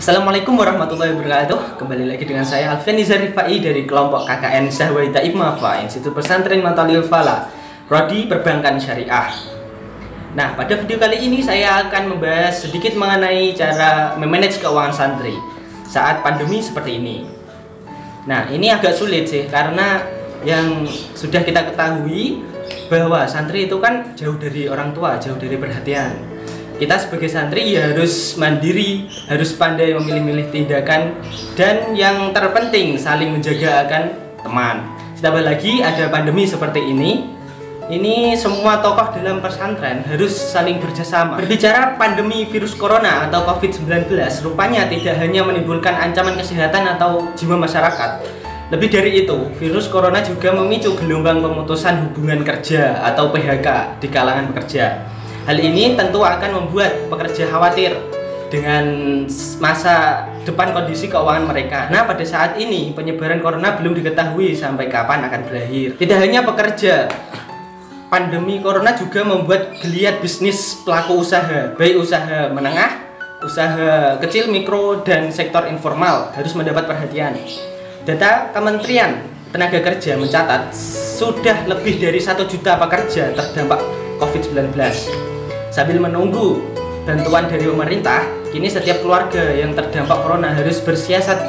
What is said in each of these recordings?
Assalamualaikum warahmatullahi wabarakatuh. Kembali lagi dengan saya Alfian Nizar Rifai dari kelompok KKN Sahwaita Ibmafa Institut Pesantren Matalil Fala Prodi Perbankan Syariah. Nah, pada video kali ini saya akan membahas sedikit mengenai cara memanage keuangan santri saat pandemi seperti ini. Nah, ini agak sulit sih karena yang sudah kita ketahui bahwa santri itu kan jauh dari orang tua, jauh dari perhatian. Kita sebagai santri ya harus mandiri, harus pandai memilih-milih tindakan, dan yang terpenting saling menjaga akan teman. Ditambah lagi ada pandemi seperti ini semua tokoh dalam pesantren harus saling kerjasama. Berbicara pandemi virus corona atau COVID-19, rupanya tidak hanya menimbulkan ancaman kesehatan atau jiwa masyarakat. Lebih dari itu, virus corona juga memicu gelombang pemutusan hubungan kerja atau PHK di kalangan pekerja. Hal ini tentu akan membuat pekerja khawatir dengan masa depan kondisi keuangan mereka. Nah, pada saat ini penyebaran corona belum diketahui sampai kapan akan berakhir. Tidak hanya pekerja, pandemi corona juga membuat geliat bisnis pelaku usaha, baik usaha menengah, usaha kecil, mikro, dan sektor informal harus mendapat perhatian. Data Kementerian Tenaga Kerja mencatat sudah lebih dari 1 juta pekerja terdampak COVID-19. Sambil menunggu bantuan dari pemerintah, kini setiap keluarga yang terdampak corona harus bersiasat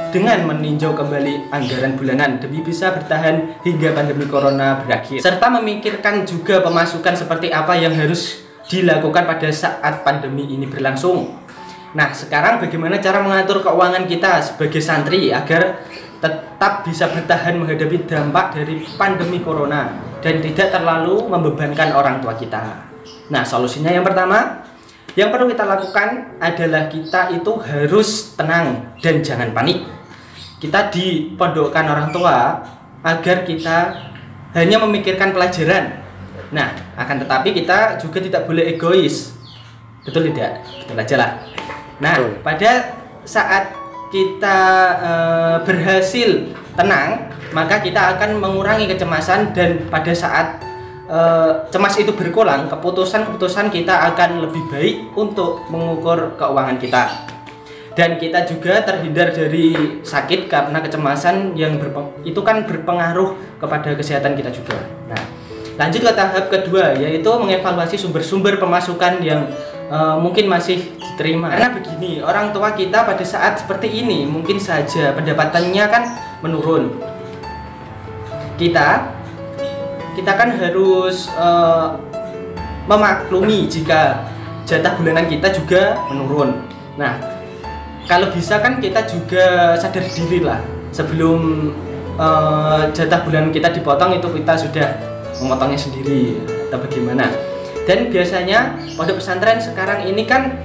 dengan meninjau kembali anggaran bulanan demi bisa bertahan hingga pandemi corona berakhir, serta memikirkan juga pemasukan seperti apa yang harus dilakukan pada saat pandemi ini berlangsung. Nah, sekarang bagaimana cara mengatur keuangan kita sebagai santri agar tetap bisa bertahan menghadapi dampak dari pandemi corona dan tidak terlalu membebankan orang tua kita. Nah, solusinya yang pertama yang perlu kita lakukan adalah kita itu harus tenang dan jangan panik. Kita dipondokkan orang tua agar kita hanya memikirkan pelajaran. Nah, akan tetapi kita juga tidak boleh egois. Betul tidak? Betul aja lah. Nah, pada saat kita berhasil tenang, maka kita akan mengurangi kecemasan, dan pada saat cemas itu berkurang, keputusan kita akan lebih baik untuk mengukur keuangan kita. Dan kita juga terhindar dari sakit karena kecemasan yang itu kan berpengaruh kepada kesehatan kita juga. Nah, lanjut ke tahap kedua, yaitu mengevaluasi sumber-sumber pemasukan yang mungkin masih diterima. Karena begini, orang tua kita pada saat seperti ini mungkin saja pendapatannya kan menurun. Kita kan harus memaklumi jika jatah bulanan kita juga menurun. Nah, kalau bisa kan kita juga sadar diri lah sebelum jatah bulanan kita dipotong, itu kita sudah memotongnya sendiri atau bagaimana. Dan biasanya pondok pesantren sekarang ini kan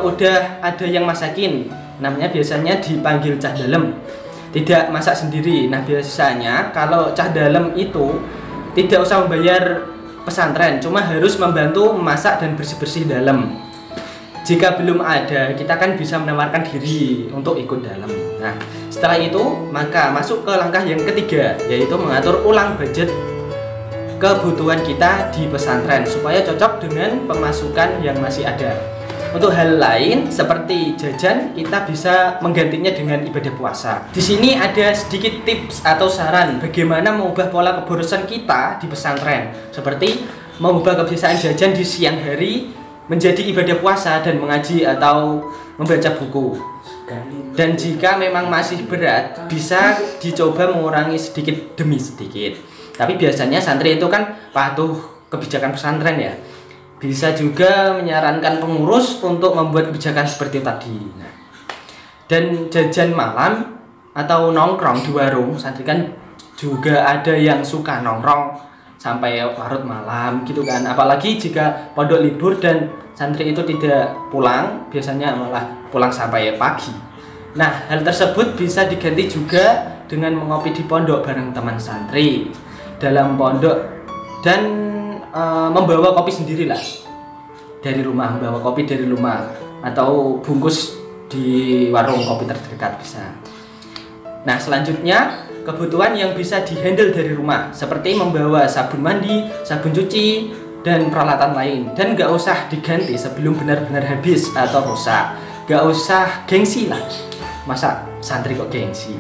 udah ada yang masakin, namanya biasanya dipanggil cah dalem, tidak masak sendiri. Nah, biasanya kalau cah dalem itu tidak usah membayar pesantren, cuma harus membantu memasak dan bersih-bersih dalam. Jika belum ada, kita kan bisa menawarkan diri untuk ikut dalam. Nah, setelah itu maka masuk ke langkah yang ketiga, yaitu mengatur ulang budget kebutuhan kita di pesantren supaya cocok dengan pemasukan yang masih ada. Untuk hal lain seperti jajan, kita bisa menggantinya dengan ibadah puasa. Di sini ada sedikit tips atau saran bagaimana mengubah pola keborosan kita di pesantren, seperti mengubah kebiasaan jajan di siang hari menjadi ibadah puasa dan mengaji atau membaca buku. Dan jika memang masih berat, bisa dicoba mengurangi sedikit demi sedikit. Tapi biasanya santri itu kan patuh kebijakan pesantren ya. Bisa juga menyarankan pengurus untuk membuat kebijakan seperti tadi. Nah, dan jajan malam atau nongkrong di warung, santri kan juga ada yang suka nongkrong sampai larut malam gitu kan. Apalagi jika pondok libur dan santri itu tidak pulang, biasanya malah pulang sampai pagi. Nah, hal tersebut bisa diganti juga dengan mengopi di pondok bareng teman santri dalam pondok, dan membawa kopi sendirilah dari rumah, membawa kopi dari rumah atau bungkus di warung kopi terdekat bisa. Nah, selanjutnya kebutuhan yang bisa dihandle dari rumah seperti membawa sabun mandi, sabun cuci, dan peralatan lain, dan nggak usah diganti sebelum benar-benar habis atau rusak. gak usah gengsi lah. Masa santri kok gengsi?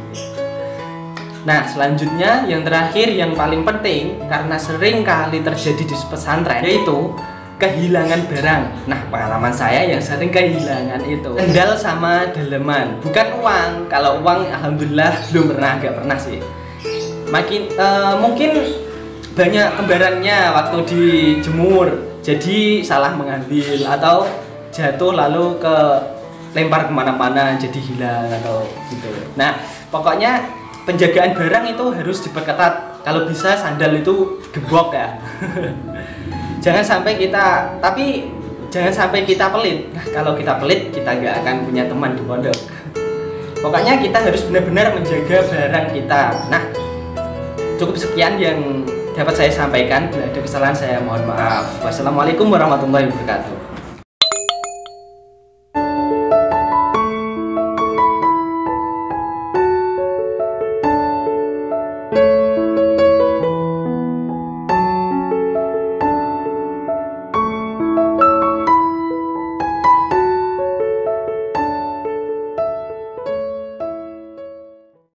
Nah, selanjutnya yang terakhir yang paling penting karena sering kali terjadi di pesantren yaitu kehilangan barang. Nah, pengalaman saya yang sering kehilangan itu sendal sama daleman, bukan uang. Kalau uang alhamdulillah belum pernah, gak pernah sih. Mungkin banyak kembarannya waktu dijemur, jadi salah mengambil atau jatuh lalu lempar kemana-mana jadi hilang atau gitu. Nah, pokoknya penjagaan barang itu harus diperketat. Kalau bisa sandal itu gembok ya. Jangan sampai kita pelit. Nah, kalau kita pelit kita nggak akan punya teman di pondok. Pokoknya kita harus benar-benar menjaga barang kita. Nah, cukup sekian yang dapat saya sampaikan. Bila ada kesalahan saya mohon maaf. Wassalamualaikum warahmatullahi wabarakatuh.